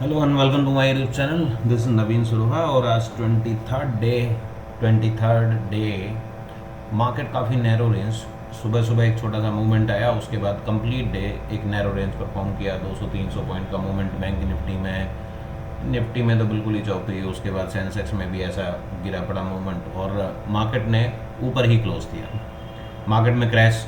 Hello and welcome to my YouTube channel. This is Naveen Surha और आज 23rd day market काफ़ी narrow range. सुबह सुबह एक छोटा सा मूवमेंट आया, उसके बाद कंप्लीट डे एक नैरो रेंज परफॉर्म किया। 200-300 पॉइंट का मूवमेंट बैंक निफ्टी में, निफ्टी में तो बिल्कुल ही चौपी। उसके बाद सेंसेक्स में भी ऐसा गिरा पड़ा मूवमेंट और मार्केट ने ऊपर ही क्लोज किया। मार्केट में क्रैश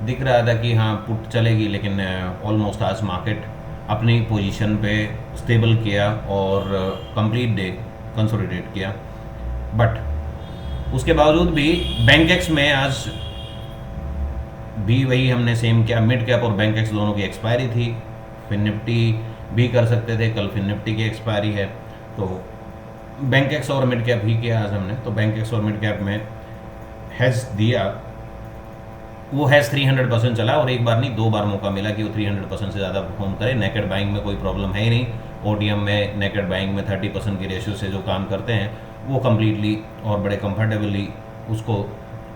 दिख रहा था कि हाँ पुट चलेगी, लेकिन ऑलमोस्ट आज मार्केट अपनी पोजीशन पे स्टेबल किया और कंप्लीट डे कंसोलिडेट किया। बट उसके बावजूद भी बैंक एक्स में आज भी वही हमने सेम किया। मिड कैप और बैंक एक्स दोनों की एक्सपायरी थी। फिर निफ्टी भी कर सकते थे कल, फिर निफ्टी की एक्सपायरी है तो बैंक एक्स और मिड कैप ही किया आज हमने। तो बैंक एक्स और मिड कैप में हैज दिया, वो हैज़ 300% चला और एक बार नहीं दो बार मौका मिला कि वो 300% से ज़्यादा परफॉर्म करे। नेकेड बाइंग में कोई प्रॉब्लम है ही नहीं। ओटीएम में नेकेड बाइंग में 30% की रेशियो से जो काम करते हैं वो कम्प्लीटली और बड़े कंफर्टेबली उसको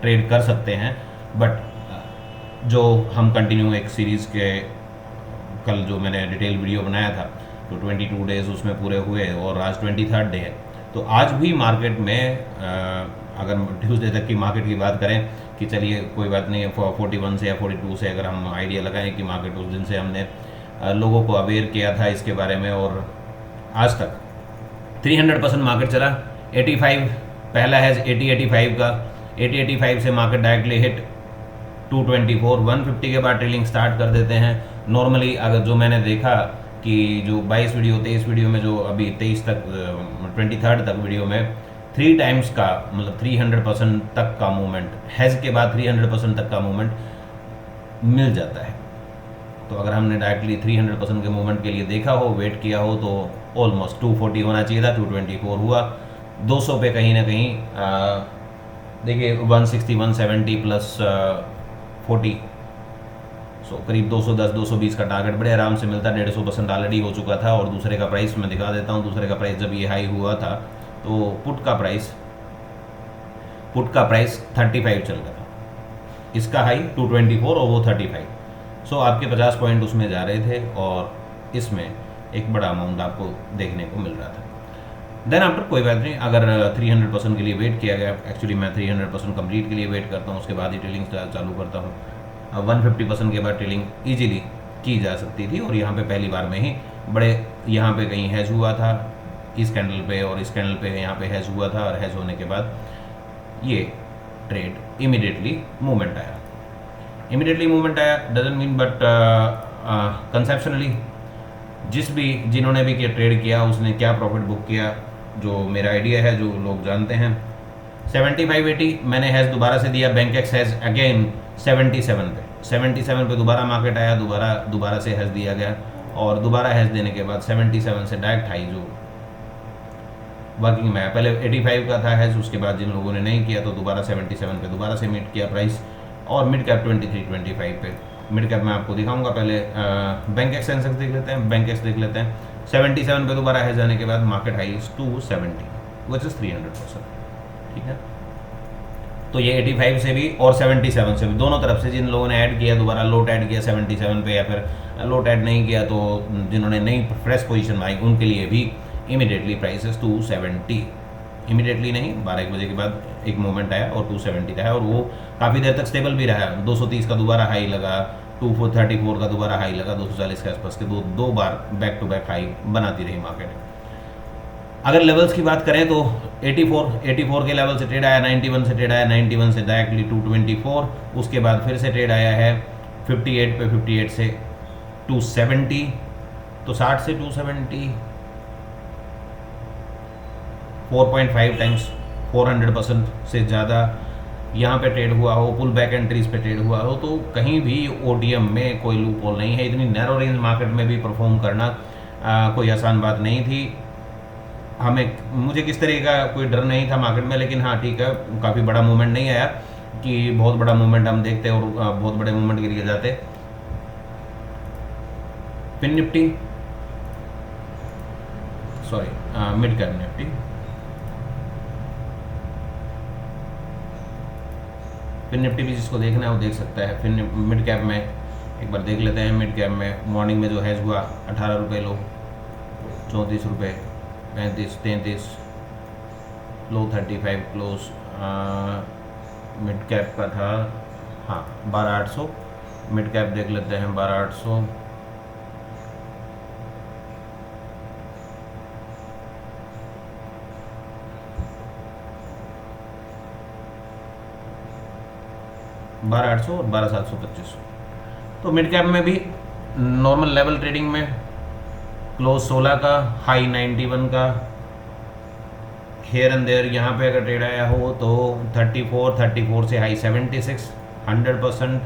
ट्रेड कर सकते हैं। बट जो हम कंटिन्यू एक सीरीज़ के कल जो मैंने डिटेल वीडियो बनाया था तो 22 डेज़ उसमें पूरे हुए और आज 23rd डे है। तो आज भी मार्केट में अगर ट्यूसडे तक की मार्केट की बात करें कि चलिए कोई बात नहीं, 41 से या 42 से अगर हम आइडिया लगाएं कि मार्केट उस दिन से हमने लोगों को अवेयर किया था इसके बारे में और आज तक 300% मार्केट चला। 85 पहला है 80-85 का, 80-85 से मार्केट डायरेक्टली हिट 224, 150 के बाद ट्रेलिंग स्टार्ट कर देते हैं। नॉर्मली अगर जो मैंने देखा कि जो 23 वीडियो में जो अभी 23 तक 23rd तक वीडियो में 3 टाइम्स का मतलब 300% तक का मूवमेंट, हैज़ के बाद 300% तक का मूवमेंट मिल जाता है। तो अगर हमने डायरेक्टली 300% के मूवमेंट के लिए देखा हो, वेट किया हो तो ऑलमोस्ट 240 होना चाहिए था, 224 हुआ। 200 पे कहीं ना कहीं देखिए 160 170 प्लस 40, सो करीब 210 220 का टारगेट बड़े आराम से मिलता। 150% ऑलरेडी हो चुका था। और दूसरे का प्राइस मैं दिखा देता हूँ। दूसरे का प्राइस जब ये हाई हुआ था तो पुट का प्राइस 35 चल रहा था। इसका हाई 224 और वो 35। सो आपके 50 पॉइंट उसमें जा रहे थे और इसमें एक बड़ा अमाउंट आपको देखने को मिल रहा था। देन आफ्टर कोई बात नहीं, अगर 300% के लिए वेट किया गया, एक्चुअली मैं 300% कंप्लीट के लिए वेट करता हूँ, उसके बाद ही ट्रेलिंग चालू करता हूँ। 150% के बाद ट्रेलिंग ईजिली की जा सकती थी और यहाँ पे पहली बार में ही बड़े यहाँ पे कहीं हैज हुआ था इस कैंडल पे और इस कैंडल पे यहाँ पे हैज हुआ था और हैज होने के बाद ये ट्रेड इमीडिएटली मूवमेंट आया। डजंट मीन बट कंसेप्शनली जिन्होंने भी ट्रेड किया उसने क्या प्रॉफिट बुक किया, जो मेरा आइडिया है, जो लोग जानते हैं। 75-80 मैंने हैज़ दोबारा से दिया। बैंक एक्स हैज़ अगेन 77 पे दोबारा मार्केट आया, दोबारा से हैज़ दिया गया और दोबारा हैज़ देने के बाद 77 से डायरेक्ट हाई जो वर्किंग में आया। पहले 85 का था हैज़, उसके बाद जिन लोगों ने नहीं किया तो दोबारा 77 पे दोबारा से मीट किया प्राइस। और मिड कैप 23-25 पे। मिड कैप में आपको दिखाऊंगा। पहले बैंक एक्स सेंसेक्स देख लेते हैं। 77 पे दोबारा हैज़ आने के बाद मार्केट हाई 270 विच इज़ 300%। ठीक है, तो ये 85 से भी और 77 से भी, दोनों तरफ से जिन लोगों ने ऐड किया दोबारा लोट ऐड किया 77 पे, या फिर लोट ऐड नहीं किया तो जिन्होंने नई फ्रेश पोजीशन आई उनके लिए भी इमीडिएटली प्राइसेस 270, इमीडिएटली नहीं 12 बजे के बाद एक मोमेंट आया और 270 रहा और वो काफ़ी देर तक स्टेबल भी रहा। 230 का दोबारा हाई लगा, 234 का दोबारा हाई लगा, 240 के आसपास के दो बार बैक टू बैक हाई बनाती रही मार्केट। अगर लेवल्स की बात करें तो 84 के लेवल से ट्रेड आया, 91 से ट्रेड आया, 91 से डायरेक्टली 224, उसके बाद फिर से ट्रेड आया है 58 पे, 58 से 270, तो 60 से 270 4.5 टाइम्स 400% से ज़्यादा यहाँ पे ट्रेड हुआ हो, पुल बैक एंट्रीज पे ट्रेड हुआ हो, तो कहीं भी ओटीएम में कोई लूप होल नहीं है। इतनी नैरो रेंज मार्केट में भी परफॉर्म करना कोई आसान बात नहीं थी। मुझे किस तरह का कोई डर नहीं था मार्केट में, लेकिन हाँ ठीक है, काफ़ी बड़ा मूवमेंट नहीं आया कि बहुत बड़ा मूवमेंट हम देखते और बहुत बड़े मूवमेंट के लिए जाते। Fin Nifty mid cap Nifty, fin Nifty भी जिसको देखना है वो देख सकता है। फिन मिड कैप में एक बार देख लेते हैं। मिड कैप में मॉर्निंग में जो हैज हुआ 18 रुपये लो, ₹34, 35, 33, लो 35 क्लोज। मिड कैप का था, हाँ 12,800, मिड कैप देख लेते हैं 12,800। और 12,725। तो मिड कैप में भी नॉर्मल लेवल ट्रेडिंग में क्लोज 16 का, हाई 91 का, हेयर एंड देयर यहाँ पे अगर ट्रेड आया हो तो 34 से हाई 76, 100%,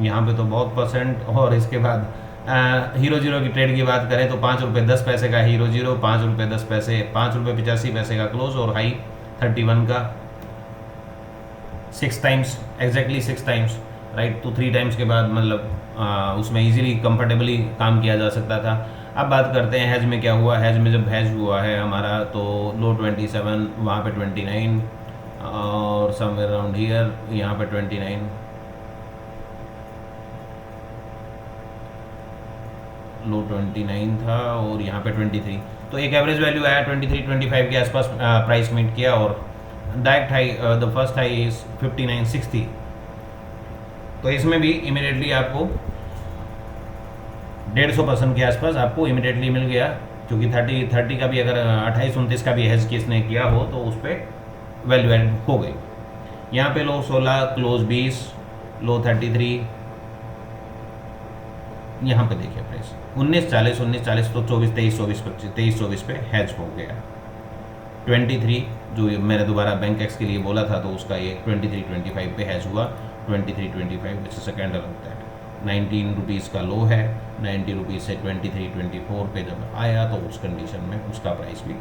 यहाँ पे तो बहुत परसेंट। और इसके बाद हीरो जीरो की ट्रेड की बात करें तो ₹5.10 का हीरो जीरो, ₹5.10, ₹5.85 का क्लोज और हाई 31 का, 6 टाइम्स, एग्जैक्टली 6 टाइम्स, राइट। तो 3 टाइम्स के बाद मतलब उसमें इजीली कंफर्टेबली काम किया जा सकता था। अब बात करते हैं हैज में क्या हुआ। हैज में जब हैज हुआ है हमारा तो लो 27, वहाँ पे 29 और समवेयर अराउंड हियर, यहाँ पे 29, लो 29 था और यहाँ पे 23। तो एक एवरेज वैल्यू आया 23-25 के आसपास प्राइस मीट किया और direct high, the first high is 59.60। तो इसमें भी इमीडिएटली आपको 150% के आसपास आपको इमीडिएटली मिल गया, क्योंकि 30 का भी अगर 28-29 का भी हेज किसने किया हो तो उस पर वैल्यू एड हो गई। यहाँ पे लो 16, क्लोज 20, लो 33, यहाँ पे देखिए प्राइस 19.40 तो 23-24 पे हैज हो गया। 23 जो मैंने दोबारा बैंक एक्स के लिए बोला था तो उसका ये 23.25 पे हैज हुआ। 23.25 which is a candle of that. 19 rupees का लो है, 90 रुपीज़ से 23-24 पे जब आया तो उस कंडीशन में उसका प्राइस भी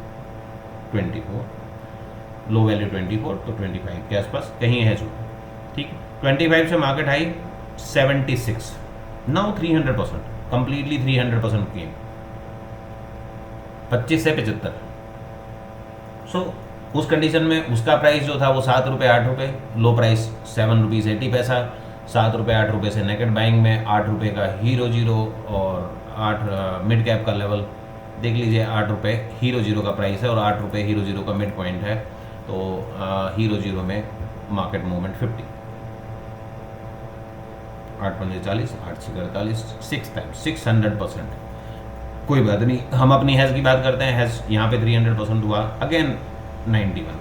24, लो वैल्यू 24, तो 25 के आसपास कहीं हैज हुआ, ठीक। 25 से market high 76, now 300%, completely 300% gain, 25 से 75। सो उस कंडीशन में उसका प्राइस जो था वो ₹7-8, लो प्राइस ₹7.80, ₹7-8 से नेकेट बाइंग में, ₹8 का हीरो जीरो और 8 मिड कैप का लेवल देख लीजिए। ₹8 हीरो जीरो का प्राइस है और ₹8 हीरो जीरो का मिड पॉइंट है। तो हीरो जीरो में मार्केट मूवमेंट 50, 8-5-40, 8-6-48, 6 टाइम्स, 600%। कोई बात नहीं, हम अपनी हैज की बात करते हैं। हैज यहाँ पे 300% हुआ, अगेन 91।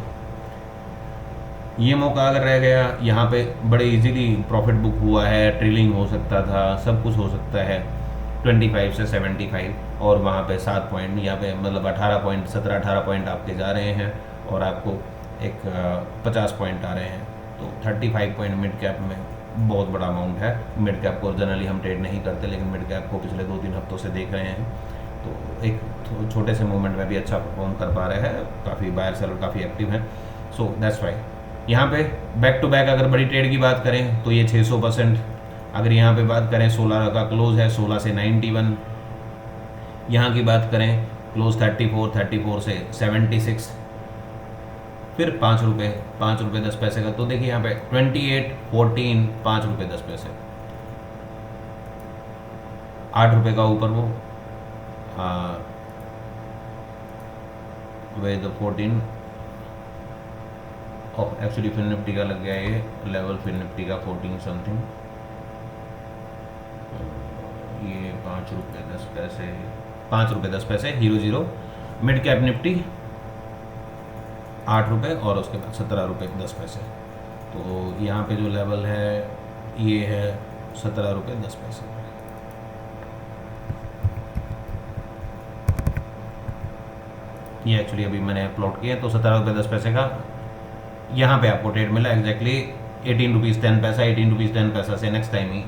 ये मौका अगर रह गया, यहाँ पे बड़े इजीली प्रॉफिट बुक हुआ है, ट्रेलिंग हो सकता था, सब कुछ हो सकता है। 25 से 75 और वहाँ पे 7 पॉइंट, यहाँ पे मतलब 18 पॉइंट, 17-18 पॉइंट आपके जा रहे हैं और आपको एक 50 पॉइंट आ रहे हैं। तो 35 पॉइंट मिड कैप में बहुत बड़ा अमाउंट है। मिड कैप को जनरली हम ट्रेड नहीं करते, लेकिन मिड कैप को पिछले 2-3 हफ्तों से देख रहे हैं तो एक छोटे से मूवमेंट में भी अच्छा परफॉर्म कर पा रहे हैं। काफ़ी बायर सेलर काफ़ी एक्टिव हैं, सो दैट्स वाई। यहाँ पे बैक टू बैक अगर बड़ी ट्रेड की बात करें तो ये 600%। अगर यहाँ पे बात करें 16 का क्लोज है, 16 से 91। यहाँ की बात करें क्लोज 34 से 76, फिर ₹5.10 का। तो देखिए यहाँ पे 28-14, ₹5.10, ₹8 का ऊपर वो वे द 14 और एक्चुअली फिर निफ्टी का लग गया ये लेवल, फिर निफ्टी का 14 समथिंग, ये ₹5.10 hero zero. Mid cap Nifty ₹8 और उसके बाद ₹17.10। तो यहाँ पे जो लेवल है ये है ₹17.10। ये एक्चुअली अभी मैंने प्लॉट किया तो ₹17.10 का यहाँ पे आपको ट्रेड मिला। एग्जैक्टली ₹18.10, ₹18.10 से नेक्स्ट टाइम ही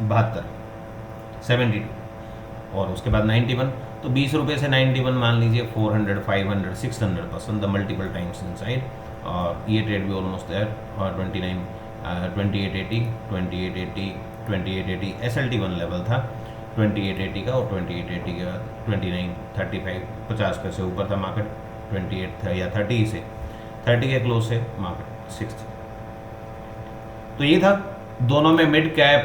72 और उसके बाद 91। तो ₹20 से 91 मान लीजिए 400, 500, 600% द मल्टीपल टाइम्स इनसाइड। और ये ट्रेड भी ऑलमोस्ट देयर। और 2880, 2880 SLT1 लेवल था 2880 का, और 2880 के बाद 29, 35, 50 पैसे ऊपर था मार्केट 28 था या 30 से 30 के क्लोज से मार्केट 60। तो ये था दोनों में मिड कैप।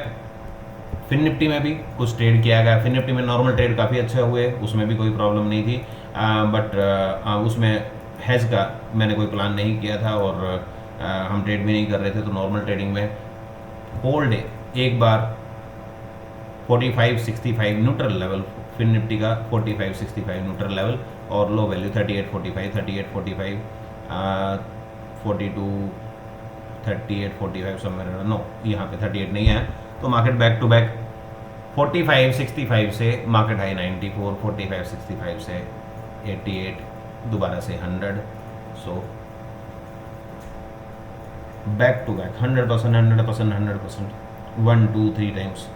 फिन निफ्टी में भी कुछ ट्रेड किया गया। फिन निफ्टी में नॉर्मल ट्रेड काफ़ी अच्छे हुए, उसमें भी कोई प्रॉब्लम नहीं थी। बट उसमें हैज का मैंने कोई प्लान नहीं किया था और हम ट्रेड भी नहीं कर रहे थे, तो नॉर्मल ट्रेडिंग में होल डे एक बार 45-65 न्यूट्रल लेवल, फिर निफ्टी का 45-65 न्यूट्रल लेवल और लो वैल्यू 38-45, 38-45, 42, 38-45 समवेयर, नो यहाँ पे 38 नहीं है, तो मार्केट बैक टू बैक 45-65 से मार्केट हाई 94, 45-65 से 88, दोबारा से 100, so back to back 100%, 100%, 100%, 1, 2, 3 times.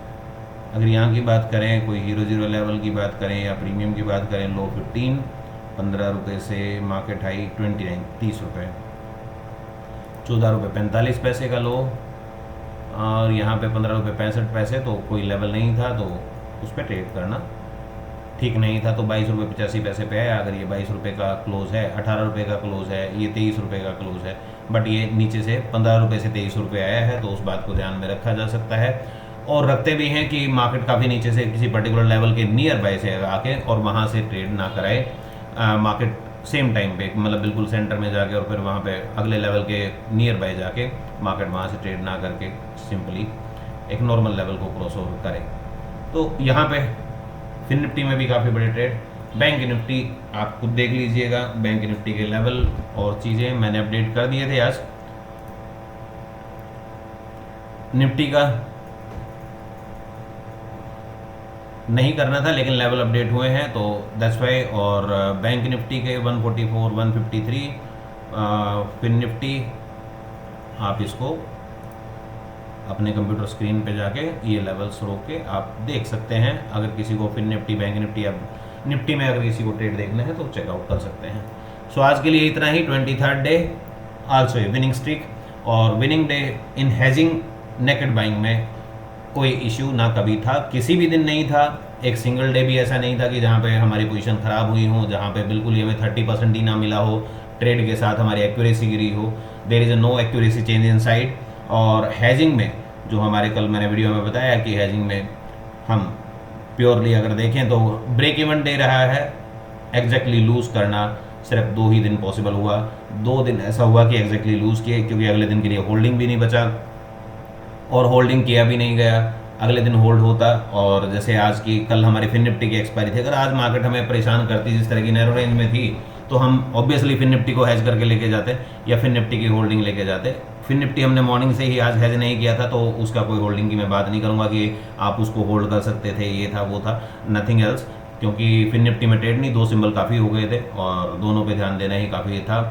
अगर यहाँ की बात करें, कोई हीरो जीरो लेवल की बात करें या प्रीमियम की बात करें, लो 15, 15 रुपये से मार्केट हाई 29, 30 रुपये, 14 रुपये 45 पैसे का लो, और यहाँ पे 15 रुपये 65 पैसे, तो कोई लेवल नहीं था तो उस पर ट्रेड करना ठीक नहीं था। तो 22 रुपये 85 पैसे पे है। अगर ये 22 रुपये का क्लोज है, 18 रुपये का क्लोज है, ये 23 रुपये का क्लोज है, बट ये नीचे से 15 रुपये से 23 रुपये आया है, तो उस बात को ध्यान में रखा जा सकता है। और रखते भी हैं कि मार्केट काफ़ी नीचे से किसी पर्टिकुलर लेवल के नियर बाय से आके और वहाँ से ट्रेड ना कराए। मार्केट सेम टाइम पे, मतलब बिल्कुल सेंटर में जाके और फिर वहाँ पे अगले लेवल के नियर बाय जाके मार्केट वहाँ से ट्रेड ना करके सिंपली एक नॉर्मल लेवल को क्रॉस ओवर करे। तो यहाँ पे फिर निफ्टी में भी काफ़ी बड़े ट्रेड। बैंक निफ्टी आप खुद देख लीजिएगा, बैंक निफ्टी के लेवल और चीज़ें मैंने अपडेट कर दिए थे आज। निफ्टी का नहीं करना था लेकिन लेवल अपडेट हुए हैं, तो दैट्स वाई। और बैंक निफ्टी के 144, 153, फिर निफ्टी आप इसको अपने कंप्यूटर स्क्रीन पे जाके ये लेवल्स रोक के आप देख सकते हैं। अगर किसी को फिर निफ्टी, बैंक निफ्टी या निफ्टी में अगर किसी को ट्रेड देखना है तो चेकआउट कर सकते हैं। सो आज के लिए इतना ही। 23rd day also a winning streak, और winning day in hedging naked buying में कोई इश्यू ना कभी था, किसी भी दिन नहीं था। एक सिंगल डे भी ऐसा नहीं था कि जहाँ पे हमारी पोजीशन ख़राब हुई हो, जहाँ पे बिल्कुल ही हमें 30% ही ना मिला हो, ट्रेड के साथ हमारी एक्यूरेसी गिरी हो। There is a no accuracy change inside. और हैजिंग में जो हमारे कल मैंने वीडियो में बताया कि हैजिंग में हम प्योरली अगर देखें तो ब्रेक इवन डे रहा है। एग्जैक्टली लूज़ करना सिर्फ 2 ही दिन पॉसिबल हुआ। 2 दिन ऐसा हुआ कि एग्जैक्टली लूज़ किए, क्योंकि अगले दिन के लिए होल्डिंग भी नहीं बचा और होल्डिंग किया भी नहीं गया। अगले दिन होल्ड होता, और जैसे आज की, कल हमारी फिन निफ्टी की एक्सपायरी थी, अगर आज मार्केट हमें परेशान करती जिस तरह की नैरो रेंज में थी, तो हम ऑब्वियसली फिन निफ्टी को हैज करके लेके जाते या फिन निफ्टी की होल्डिंग लेके जाते। फिन निफ्टी हमने मॉर्निंग से ही आज हैज नहीं किया था, तो उसका कोई होल्डिंग की मैं बात नहीं करूँगा कि आप उसको होल्ड कर सकते थे, ये था वो था, नथिंग एल्स। क्योंकि फिन निफ्टी में ट्रेड नहीं, 2 सिंबल काफ़ी हो गए थे और दोनों पे ध्यान देना ही काफ़ी था।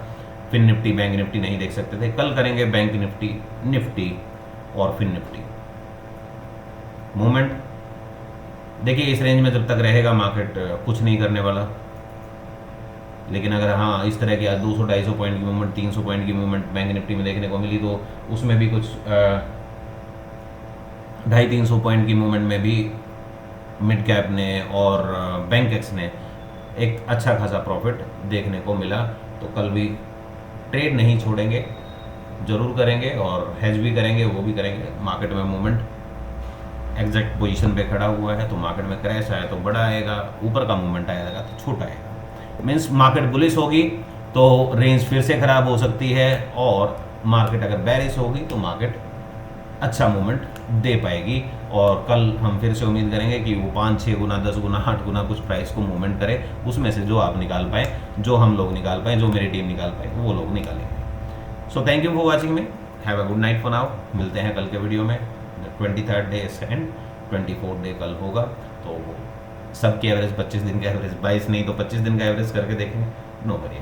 फिन निफ्टी, बैंक निफ्टी नहीं देख सकते थे। कल करेंगे बैंक निफ्टी, निफ्टी और फिन निफ्टी मूवमेंट। देखिए इस रेंज में जब तक रहेगा मार्केट कुछ नहीं करने वाला, लेकिन अगर हाँ इस तरह की आज 200-250 पॉइंट की मूवमेंट, 300 पॉइंट की मूवमेंट बैंक निफ्टी में देखने को मिली, तो उसमें भी कुछ 250-300 पॉइंट की मूवमेंट में भी मिड कैप ने और बैंक एक्स ने एक अच्छा खासा प्रॉफिट देखने को मिला। तो कल भी ट्रेड नहीं छोड़ेंगे, ज़रूर करेंगे और हेज भी करेंगे, वो भी करेंगे। मार्केट में मूवमेंट एग्जैक्ट पोजीशन पे खड़ा हुआ है, तो मार्केट में क्रैश आया तो बड़ा आएगा, ऊपर का मूवमेंट आएगा तो छोटा आएगा। मीन्स मार्केट बुलिश होगी तो रेंज फिर से ख़राब हो सकती है, और मार्केट अगर बैरिश होगी तो मार्केट अच्छा मूवमेंट दे पाएगी। और कल हम फिर से उम्मीद करेंगे कि वो 5-6 गुना, 10 गुना, 8 गुना कुछ प्राइस को मूवमेंट करे, उसमें से जो आप निकाल पाएँ, जो हम लोग निकाल पाएँ, जो मेरी टीम निकाल पाए, वो लोग निकालेंगे। So thank you for watching me, have a good night for now. मिलते हैं कल के वीडियो में। 23rd day and 24th day कल होगा, तो सबकी एवरेज 25 दिन का एवरेज, 22 नहीं तो 25 दिन का एवरेज करके देखेंगे। No worry.